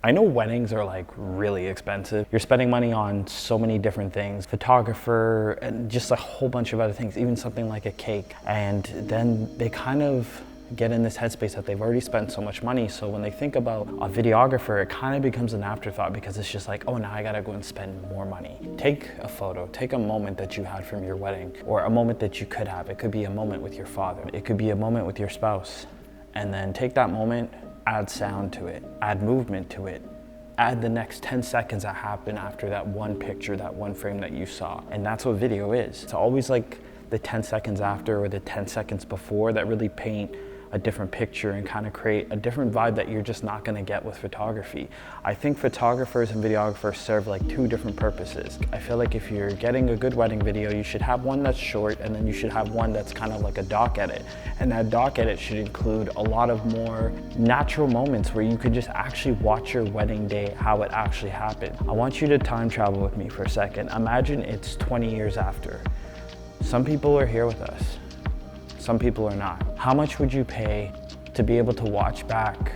I know weddings are like really expensive. You're spending money on so many different things, photographer and just a whole bunch of other things, even something like a cake. And then they kind of get in this headspace that they've already spent so much money. So when they think about a videographer, it kind of becomes an afterthought because it's just like, oh, now I gotta go and spend more money. Take a photo, take a moment that you had from your wedding or a moment that you could have. It could be a moment with your father. It could be a moment with your spouse. And then take that moment, add sound to it, add movement to it, add the next 10 seconds that happen after that one picture, that one frame that you saw. And that's what video is. It's always like the 10 seconds after or the 10 seconds before that really paint a different picture and kind of create a different vibe that you're just not gonna get with photography. I think photographers and videographers serve like two different purposes. I feel like if you're getting a good wedding video, you should have one that's short and then you should have one that's kind of like a doc edit. And that doc edit should include a lot of more natural moments where you could just actually watch your wedding day, how it actually happened. I want you to time travel with me for a second. Imagine it's 20 years after. Some people are here with us. Some people are not. How much would you pay to be able to watch back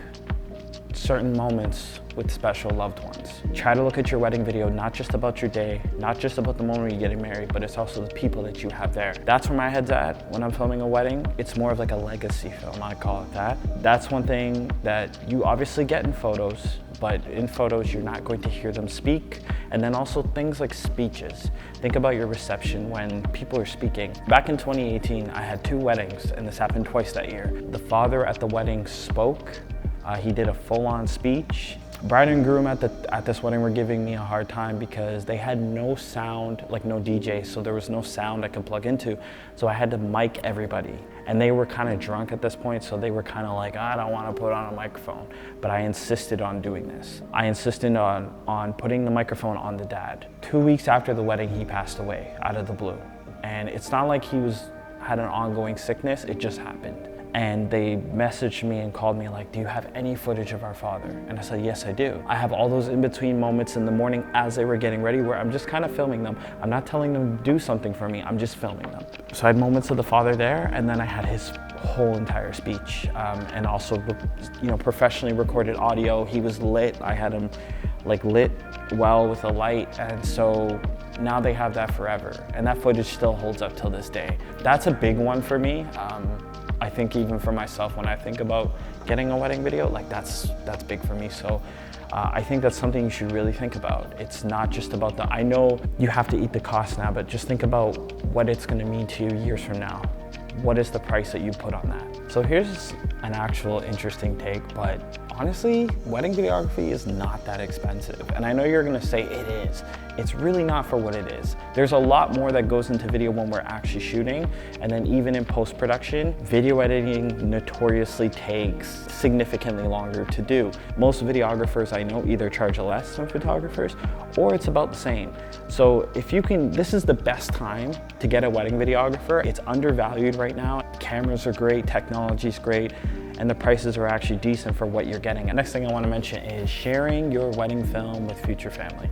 certain moments with special loved ones? Try to look at your wedding video, not just about your day, not just about the moment you're getting married, but it's also the people that you have there. That's where my head's at when I'm filming a wedding. It's more of like a legacy film, I call it that. That's one thing that you obviously get in photos, but in photos, you're not going to hear them speak. And then also things like speeches. Think about your reception when people are speaking. Back in 2018, I had 2 weddings, and this happened twice that year. The father at the wedding spoke. He did a full-on speech. Bride and groom at this wedding were giving me a hard time because they had no sound, like no DJ, so there was no sound I could plug into. So I had to mic everybody. And they were kind of drunk at this point, so they were kind of like, I don't want to put on a microphone. But I insisted on doing this. I insisted on putting the microphone on the dad. 2 weeks after the wedding, he passed away out of the blue. And it's not like he had an ongoing sickness, it just happened. And they messaged me and called me like, do you have any footage of our father? And I said, yes, I do. I have all those in-between moments in the morning as they were getting ready where I'm just kind of filming them. I'm not telling them to do something for me, I'm just filming them. So I had moments of the father there, and then I had his whole entire speech, and also, professionally recorded audio. He was lit, I had him like lit well with a light, and so now they have that forever. And that footage still holds up till this day. That's a big one for me. I think even for myself, when I think about getting a wedding video, like that's big for me. So I think that's something you should really think about. It's not just about I know you have to eat the cost now, but just think about what it's gonna mean to you years from now. What is the price that you put on that? So here's an actual interesting take, but honestly, wedding videography is not that expensive. And I know you're gonna say it is. It's really not for what it is. There's a lot more that goes into video when we're actually shooting. And then even in post-production, video editing notoriously takes significantly longer to do. Most videographers I know either charge less than photographers or it's about the same. So if you can, this is the best time to get a wedding videographer. It's undervalued right now. Cameras are great, technology's great, and the prices are actually decent for what you're getting. And next thing I want to mention is sharing your wedding film with future family.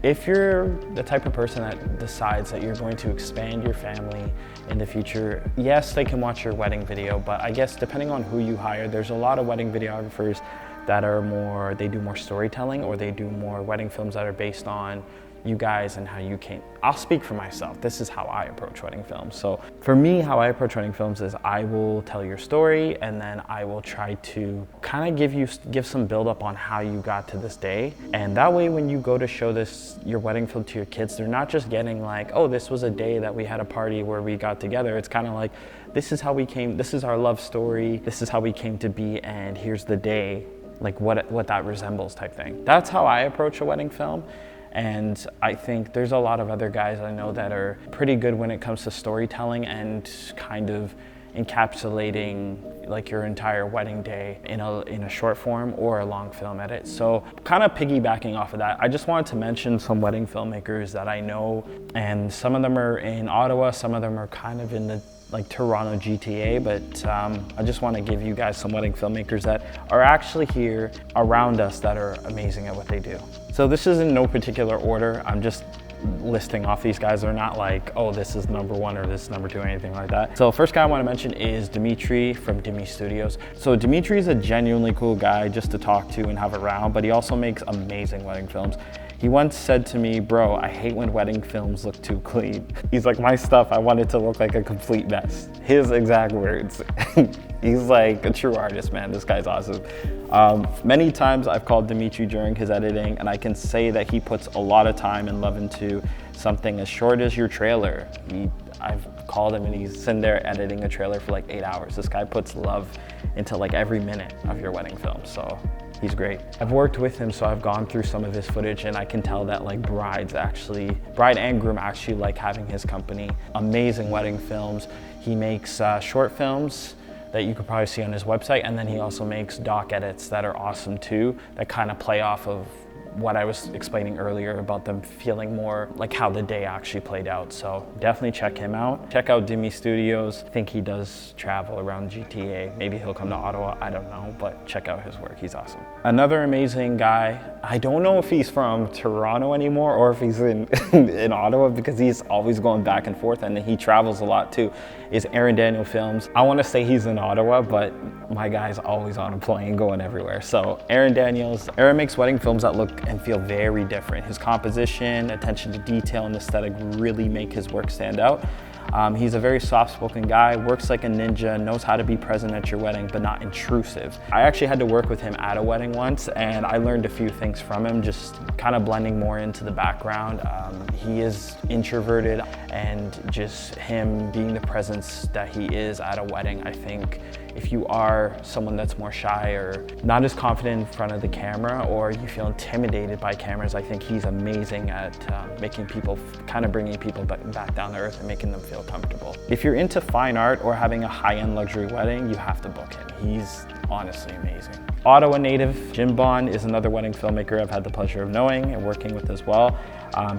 If you're the type of person that decides that you're going to expand your family in the future, yes, they can watch your wedding video, but I guess depending on who you hire, there's a lot of wedding videographers that are they do more storytelling, or they do more wedding films that are based on you guys and how you came. I'll speak for myself. This is how I approach wedding films. So for me, how I approach wedding films is I will tell your story, and then I will try to kind of give some build up on how you got to this day. And that way, when you go to show your wedding film to your kids, they're not just getting like, oh, this was a day that we had a party where we got together. It's kind of like, this is how we came, this is our love story, this is how we came to be, and here's the day, like what that resembles type thing. That's how I approach a wedding film. And I think there's a lot of other guys I know that are pretty good when it comes to storytelling and kind of encapsulating like your entire wedding day in a short form or a long film edit. So kind of piggybacking off of that, I just wanted to mention some wedding filmmakers that I know, and some of them are in Ottawa, some of them are kind of in the like Toronto GTA, but I just want to give you guys some wedding filmmakers that are actually here around us that are amazing at what they do. So this is in no particular order. I'm just listing off these guys. They're not like, oh, this is number one or this is number two or anything like that. So first guy I want to mention is Dimitri from Dimi Studios. So Dimitri is a genuinely cool guy just to talk to and have around, but he also makes amazing wedding films. He once said to me, bro, I hate when wedding films look too clean. He's like, my stuff, I want it to look like a complete mess. His exact words. He's like a true artist, man. This guy's awesome. Many times I've called Dimitri during his editing, and I can say that he puts a lot of time and love into something as short as your trailer. I've called him and he's sitting there editing a trailer for like 8 hours. This guy puts love into like every minute of your wedding film, so he's great. I've worked with him, so I've gone through some of his footage, and I can tell that like bride and groom actually like having his company. Amazing wedding films. He makes short films that you could probably see on his website, and then he also makes doc edits that are awesome too, that kind of play off of what I was explaining earlier about them feeling more like how the day actually played out. So definitely check him out. Check out Dimi Studios. I think he does travel around GTA. Maybe he'll come to Ottawa, I don't know, but check out his work, he's awesome. Another amazing guy, I don't know if he's from Toronto anymore or if he's in, in Ottawa, because he's always going back and forth and he travels a lot too, is Aaron Daniel Films. I want to say he's in Ottawa, but my guy's always on a plane going everywhere. So Aaron makes wedding films that look and feel very different. His composition, attention to detail, and aesthetic really make his work stand out. He's a very soft-spoken guy, works like a ninja, knows how to be present at your wedding, but not intrusive. I actually had to work with him at a wedding once, and I learned a few things from him, just kind of blending more into the background. He is introverted, and just him being the presence that he is at a wedding, I think if you are someone that's more shy or not as confident in front of the camera, or you feel intimidated by cameras, I think he's amazing at making people, kind of bringing people back down to earth and making them feel comfortable. If you're into fine art or having a high-end luxury wedding, you have to book him. He's honestly amazing. Ottawa native Jim Bond is another wedding filmmaker I've had the pleasure of knowing and working with as well.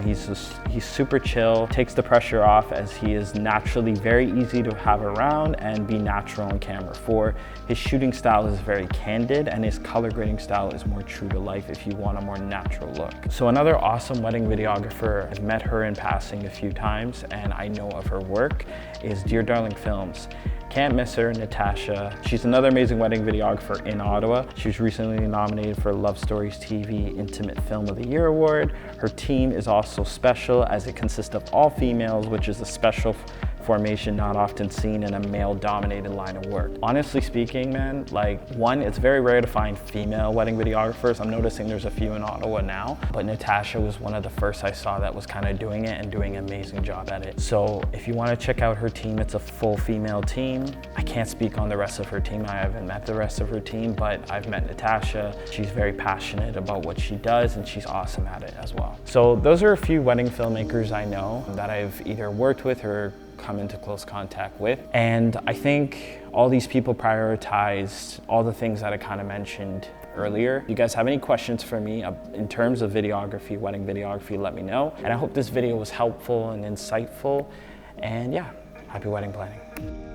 He's super chill, takes the pressure off, as he is naturally very easy to have around and be natural on camera for. His shooting style is very candid, and his color grading style is more true to life if you want a more natural look. So another awesome wedding videographer, I've met her in passing a few times and I know of her work, is Dear Darling Films. Can't miss her, Natasha. She's another amazing wedding videographer in Ottawa. She was recently nominated for Love Stories TV Intimate Film of the Year Award. Her team is also special, as it consists of all females, which is a special formation not often seen in a male-dominated line of work. Honestly speaking, man, like, one, it's very rare to find female wedding videographers. I'm noticing there's a few in Ottawa now, but Natasha was one of the first I saw that was kind of doing it and doing an amazing job at it. So if you want to check out her team, it's a full female team. I can't speak on the rest of her team. I haven't met the rest of her team, but I've met Natasha. She's very passionate about what she does, and she's awesome at it as well. So those are a few wedding filmmakers I know that I've either worked with or come into close contact with. And I think all these people prioritized all the things that I kind of mentioned earlier. If you guys have any questions for me in terms of videography, wedding videography, let me know. And I hope this video was helpful and insightful. And yeah, happy wedding planning.